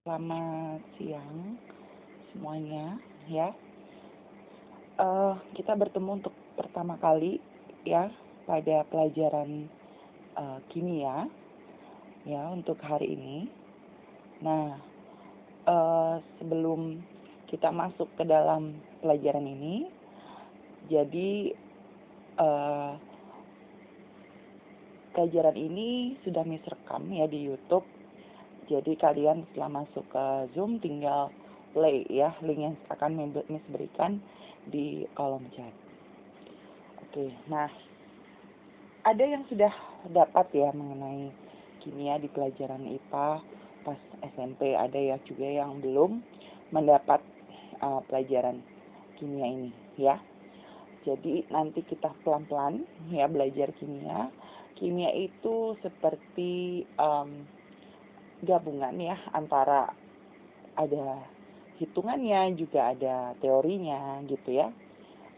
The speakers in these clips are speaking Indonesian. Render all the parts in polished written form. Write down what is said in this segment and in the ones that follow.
Selamat siang semuanya ya. Kita bertemu untuk pertama kali ya pada pelajaran kimia ya untuk hari ini. Nah, sebelum kita masuk ke dalam pelajaran ini, jadi pelajaran ini sudah Miss rekam ya di YouTube. Jadi kalian setelah masuk ke Zoom tinggal play ya, link yang akan Miss berikan di kolom chat. Oke, nah ada yang sudah dapat ya mengenai kimia di pelajaran IPA pas SMP, ada ya juga yang belum mendapat pelajaran kimia ini ya. Jadi nanti kita pelan-pelan ya belajar kimia. Kimia itu seperti gabungan ya antara ada hitungannya juga ada teorinya gitu ya.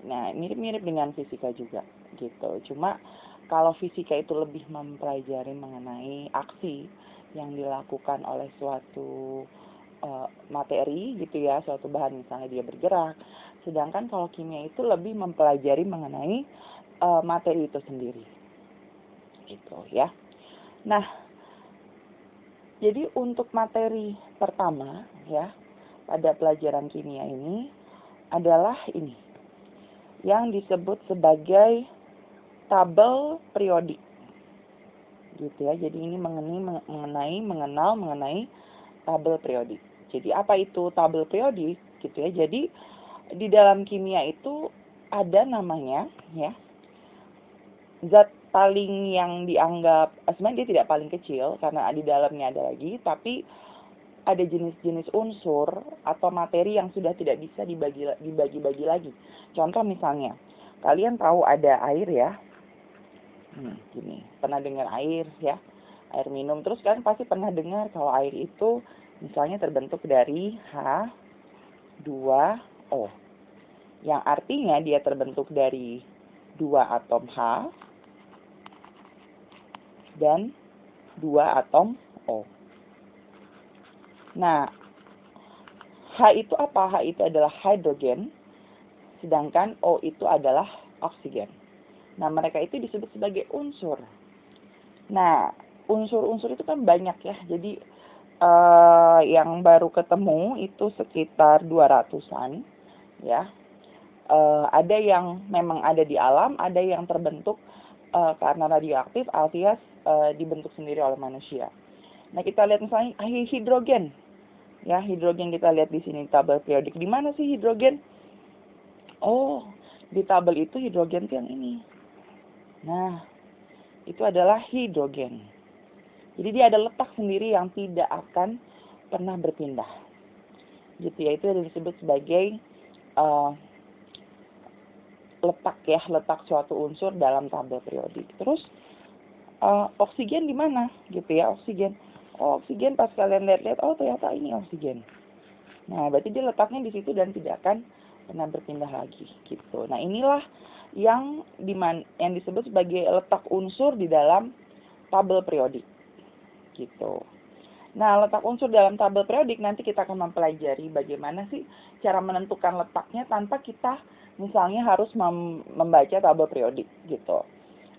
Nah, mirip-mirip dengan fisika juga gitu. Cuma kalau fisika itu lebih mempelajari mengenai aksi yang dilakukan oleh suatu materi gitu ya, suatu bahan misalnya dia bergerak. Sedangkan kalau kimia itu lebih mempelajari mengenai materi itu sendiri. Gitu ya. Nah, jadi untuk materi pertama ya pada pelajaran kimia ini adalah ini yang disebut sebagai tabel periodik. Gitu ya. Jadi ini mengenal mengenai tabel periodik. Jadi apa itu tabel periodik gitu ya. Jadi di dalam kimia itu ada namanya ya zat paling yang dianggap sebenarnya dia tidak paling kecil karena di dalamnya ada lagi, tapi ada jenis-jenis unsur atau materi yang sudah tidak bisa dibagi-bagi lagi. Contoh misalnya, kalian tahu ada air ya. Gini, pernah dengar air ya, air minum. Terus kalian pasti pernah dengar kalau air itu misalnya terbentuk dari H2O. Yang artinya dia terbentuk dari 2 atom H dan 2 atom O. Nah, H itu apa? H itu adalah hidrogen, sedangkan O itu adalah oksigen. Nah, mereka itu disebut sebagai unsur. Nah, unsur-unsur itu kan banyak ya. Jadi, yang baru ketemu itu sekitar 200-an ya. Ada yang memang ada di alam, ada yang terbentuk karena radioaktif alias dibentuk sendiri oleh manusia. Nah, kita lihat misalnya hidrogen. Ya, hidrogen kita lihat di sini tabel periodik. Di mana sih hidrogen? Oh, di tabel itu hidrogen itu yang ini. Nah, itu adalah hidrogen. Jadi dia ada letak sendiri yang tidak akan pernah berpindah. Gitu ya, itu disebut sebagai letak suatu unsur dalam tabel periodik. Terus oksigen di mana gitu ya, oksigen. Oh, oksigen pas kalian lihat-lihat, oh ternyata ini oksigen. Nah, berarti dia letaknya di situ dan tidak akan pernah berpindah lagi gitu. Nah, inilah yang disebut sebagai letak unsur di dalam tabel periodik gitu. Nah, letak unsur dalam tabel periodik nanti kita akan mempelajari bagaimana sih cara menentukan letaknya tanpa kita misalnya harus membaca tabel periodik gitu.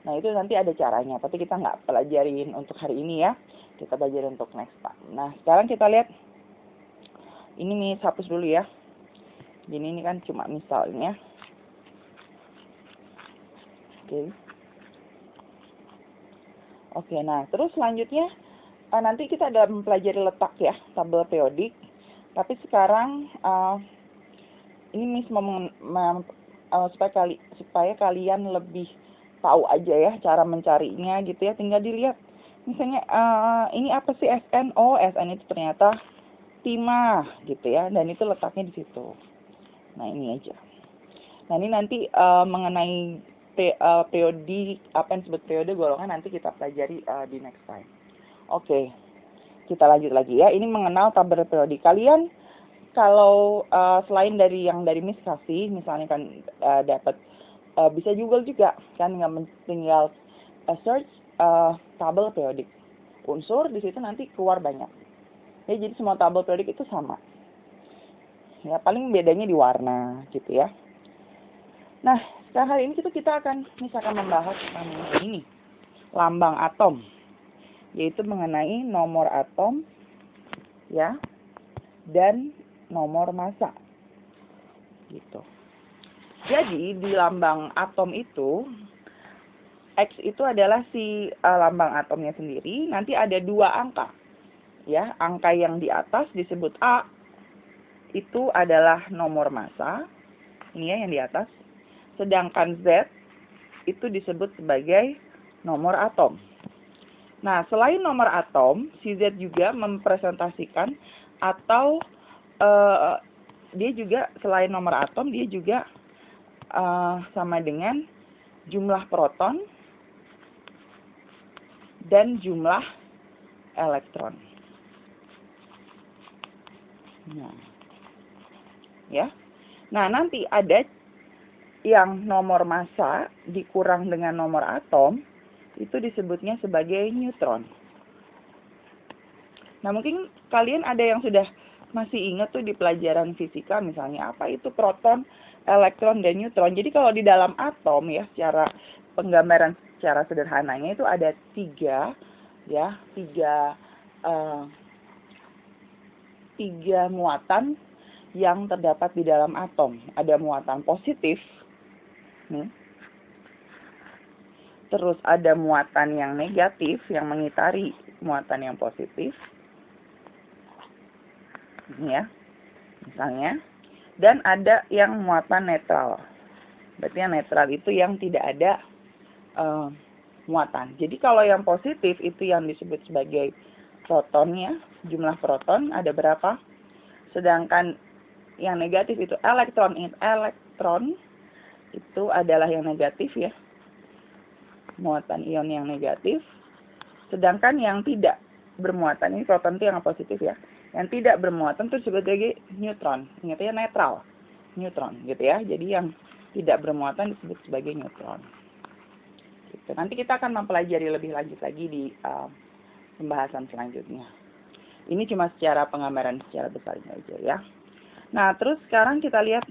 Nah, itu nanti ada caranya, tapi kita nggak pelajarin untuk hari ini ya. Kita belajar untuk next time. Nah, sekarang kita lihat. Ini nih, hapus dulu ya. Jadi ini kan cuma misalnya. Oke, nah terus selanjutnya nanti kita ada mempelajari letak ya, tabel periodik. Tapi sekarang ini Miss supaya kalian lebih tahu aja ya cara mencarinya gitu ya. Tinggal dilihat. Misalnya ini apa sih SN? Oh, SN itu ternyata timah gitu ya, dan itu letaknya di situ. Nah, ini aja. Nah, ini nanti mengenai periode, apa yang disebut periode golongan nanti kita pelajari di next time. Oke, kita lanjut lagi ya. Ini mengenal tabel periodik. Kalian kalau selain dari yang dari Miss kasih, misalnya kan dapat bisa Google juga kan, tinggal search tabel periodik unsur, di situ nanti keluar banyak Ya, jadi semua tabel periodik itu sama. Ya, paling bedanya di warna gitu ya. Nah, sekarang hari ini kita akan misalkan membahas tentang ini, lambang atom, yaitu mengenai nomor atom ya dan nomor massa. Gitu. Jadi di lambang atom itu X itu adalah si lambang atomnya sendiri, nanti ada 2 angka. Ya, angka yang di atas disebut A, itu adalah nomor massa. Ini ya yang di atas. Sedangkan Z itu disebut sebagai nomor atom. Nah, selain nomor atom, si Z juga mempresentasikan atau dia juga selain nomor atom, dia juga sama dengan jumlah proton dan jumlah elektron. Nah, ya. Nah, nanti ada yang nomor massa dikurang dengan nomor atom, itu disebutnya sebagai neutron. Nah, mungkin kalian ada yang sudah masih ingat tuh di pelajaran fisika, misalnya apa itu proton, elektron, dan neutron. Jadi kalau di dalam atom ya, secara penggambaran secara sederhananya itu ada tiga muatan yang terdapat di dalam atom. Ada muatan positif, terus ada muatan yang negatif yang mengitari muatan yang positif, ya, misalnya, dan ada yang muatan netral. Berarti yang netral itu yang tidak ada muatan. Jadi kalau yang positif itu yang disebut sebagai protonnya, jumlah proton ada berapa? Sedangkan yang negatif itu elektron itu adalah yang negatif ya, muatan ion yang negatif. Sedangkan yang tidak bermuatan, ini proton itu yang positif ya, yang tidak bermuatan itu disebut sebagai neutron. Ingat ya, netral, neutron gitu ya. Jadi yang tidak bermuatan disebut sebagai neutron. Gitu. Nanti kita akan mempelajari lebih lanjut lagi di pembahasan selanjutnya. Ini cuma secara penggambaran secara besarnya aja ya. Nah, terus sekarang kita lihat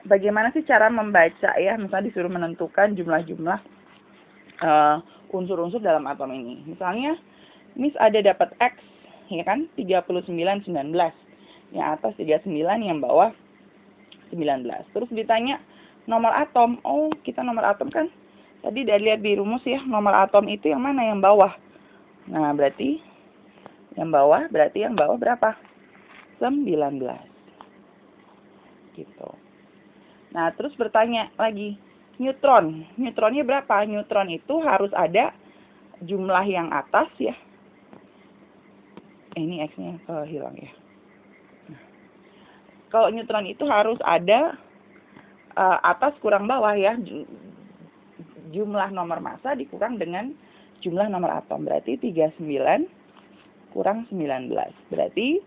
bagaimana sih cara membaca ya, misalnya disuruh menentukan jumlah-jumlah unsur-unsur dalam atom ini. Misalnya, Miss ada dapat X, ya kan, 39, 19. Yang atas 39, yang bawah 19. Terus ditanya nomor atom. Oh, kita nomor atom kan tadi udah lihat di rumus ya, nomor atom itu yang mana? Yang bawah. Nah, berarti yang bawah berapa? 19. Gitu. Nah, terus bertanya lagi, neutron. Neutronnya berapa? Neutron itu harus ada jumlah yang atas ya. Ini X-nya hilang ya. Nah, kalau neutron itu harus ada atas kurang bawah ya. Jumlah nomor massa dikurang dengan jumlah nomor atom. Berarti 39 kurang 19. Berarti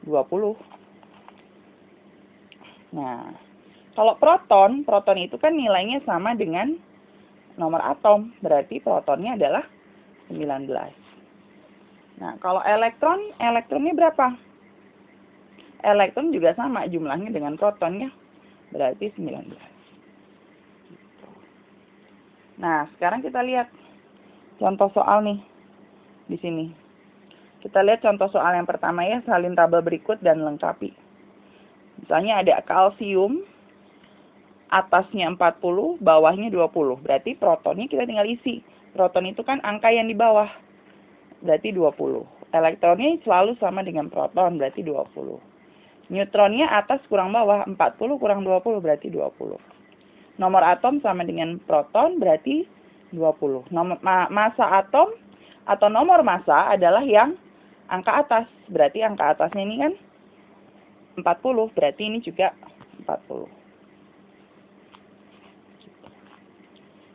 20. Nah, kalau proton itu kan nilainya sama dengan nomor atom. Berarti protonnya adalah 19. Nah, kalau elektronnya berapa? Elektron juga sama jumlahnya dengan protonnya. Berarti 19. Nah, sekarang kita lihat contoh soal nih di sini. Kita lihat contoh soal yang pertama ya, salin tabel berikut dan lengkapi. Misalnya ada kalsium, atasnya 40, bawahnya 20. Berarti protonnya kita tinggal isi. Proton itu kan angka yang di bawah. Berarti 20. Elektronnya selalu sama dengan proton, berarti 20. Neutronnya atas kurang bawah, 40 kurang 20, berarti 20. Nomor atom sama dengan proton, berarti 20. Massa atom atau nomor massa adalah yang angka atas. Berarti angka atasnya ini kan 40, berarti ini juga 40.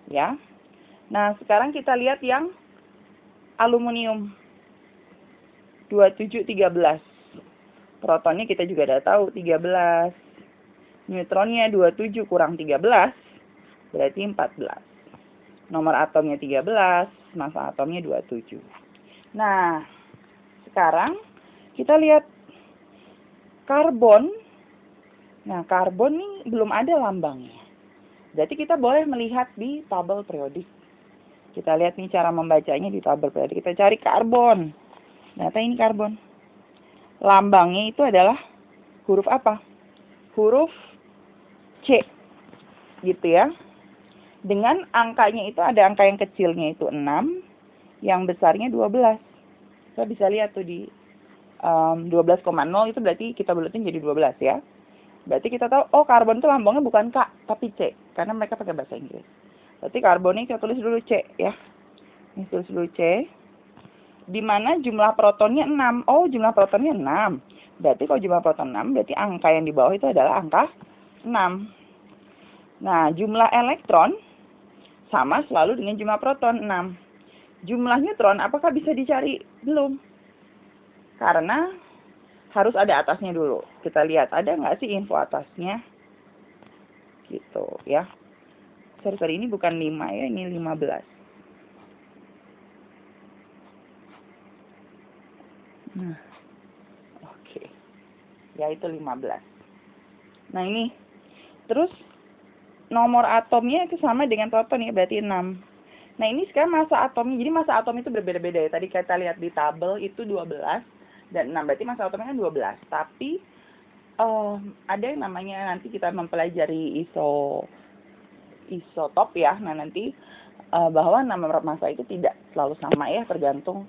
Ya. Nah, sekarang kita lihat yang aluminium 2713. Protonnya kita juga udah tahu 13. Neutronnya 27 kurang 13 berarti 14. Nomor atomnya 13, massa atomnya 27. Nah, sekarang Kita lihat karbon. Nah, karbon nih belum ada lambangnya. Jadi kita boleh melihat di tabel periodik. Kita lihat nih cara membacanya di tabel periodik. Kita cari karbon. Ternyata ini karbon. Lambangnya itu adalah huruf apa? Huruf C. Gitu ya. Dengan angkanya itu ada angka yang kecilnya itu 6, yang besarnya 12. Kita bisa lihat tuh di 12,0 itu berarti kita bulatin jadi 12 ya. Berarti kita tahu, oh karbon itu lambangnya bukan K, tapi C. Karena mereka pakai bahasa Inggris. Berarti karbon ini kita tulis dulu C ya. Ini tulis dulu C. Di mana jumlah protonnya 6. Oh, jumlah protonnya 6. Berarti kalau jumlah proton 6, berarti angka yang di bawah itu adalah angka 6. Nah, jumlah elektron sama selalu dengan jumlah proton 6. Jumlah neutron apakah bisa dicari? Belum. Karena harus ada atasnya dulu. Kita lihat, ada nggak sih info atasnya? Gitu ya. Sorry, ini bukan 5 ya, ini 15. Nah, oke. Ya, itu 15. Nah, ini. Terus, nomor atomnya itu sama dengan proton ya, berarti 6. Nah, ini sekarang massa atomnya. Jadi, massa atom itu berbeda-beda ya. Tadi kita lihat di tabel itu 12 dan 6. Berarti massa atomnya kan 12. Tapi, ada yang namanya nanti kita mempelajari isotop ya. Nah, nanti bahwa nomor massa itu tidak selalu sama ya, tergantung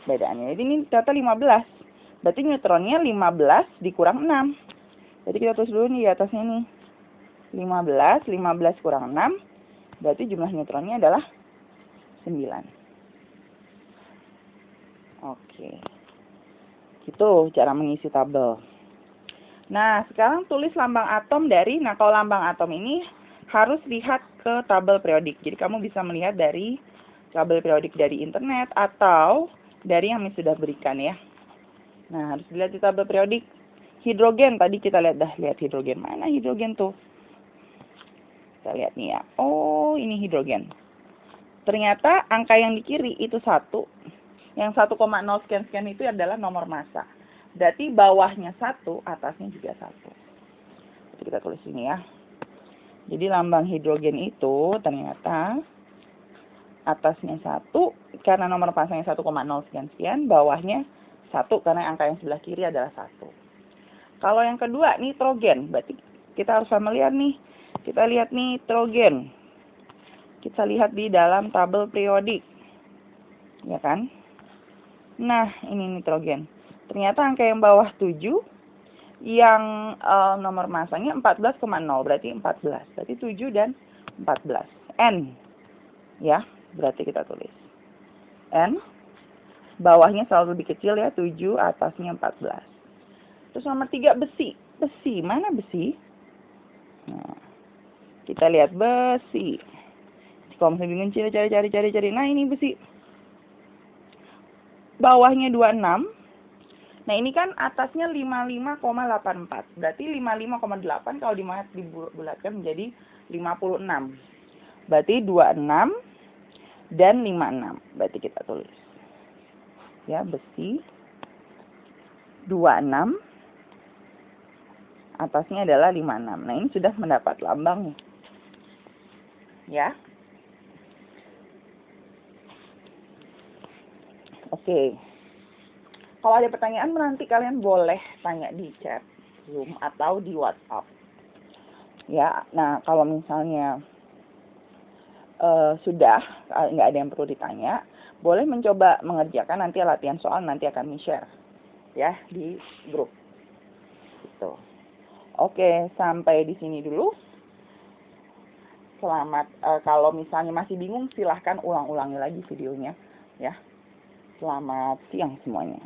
bedaannya. Jadi, ini ternyata 15. Berarti neutronnya 15 dikurang 6. Jadi, kita tulis dulu nih di atasnya nih. 15 kurang 6, berarti jumlah neutronnya adalah 9. Oke. Gitu cara mengisi tabel. Nah, sekarang tulis lambang atom dari, nah kalau lambang atom ini harus lihat ke tabel periodik. Jadi kamu bisa melihat dari tabel periodik dari internet atau dari yang sudah berikan ya. Nah, harus dilihat di tabel periodik. Hidrogen, tadi kita lihat lihat hidrogen. Mana hidrogen tuh? Kita lihat nih ya. Oh, ini hidrogen. Ternyata angka yang di kiri itu 1. Yang 1,0 sekian-sekian itu adalah nomor massa. Berarti bawahnya 1, atasnya juga 1. Jadi kita tulis ini ya. Jadi lambang hidrogen itu ternyata atasnya 1 karena nomor massanya 1,0 sekian-sekian. Bawahnya 1 karena angka yang sebelah kiri adalah 1. Kalau yang kedua nitrogen. Berarti kita harus familiar nih. Kita lihat nitrogen. Kita lihat di dalam tabel periodik. Ya kan? Nah, ini nitrogen. Ternyata angka yang bawah 7, yang nomor massanya 14,0. Berarti 14. Berarti 7 dan 14. N. Ya, berarti kita tulis. N. Bawahnya selalu lebih kecil ya, 7, atasnya 14. Terus nomor 3, besi. Besi, mana besi? Nah. Kita lihat besi. Kalau misalnya bingung cari. Nah, ini besi. Bawahnya 26. Nah, ini kan atasnya 55,84. Berarti 55,8 kalau dibulatkan menjadi 56. Berarti 26 dan 56. Berarti kita tulis. Ya, besi. 26. Atasnya adalah 56. Nah, ini sudah mendapat lambangnya. Ya. Oke. Kalau ada pertanyaan nanti kalian boleh tanya di chat Zoom atau di WhatsApp. Ya, nah kalau misalnya sudah nggak ada yang perlu ditanya, boleh mencoba mengerjakan nanti latihan soal nanti akan share ya di grup. Gitu. Oke, sampai di sini dulu. Selamat, kalau misalnya masih bingung silahkan ulang-ulangi lagi videonya ya. Selamat siang semuanya.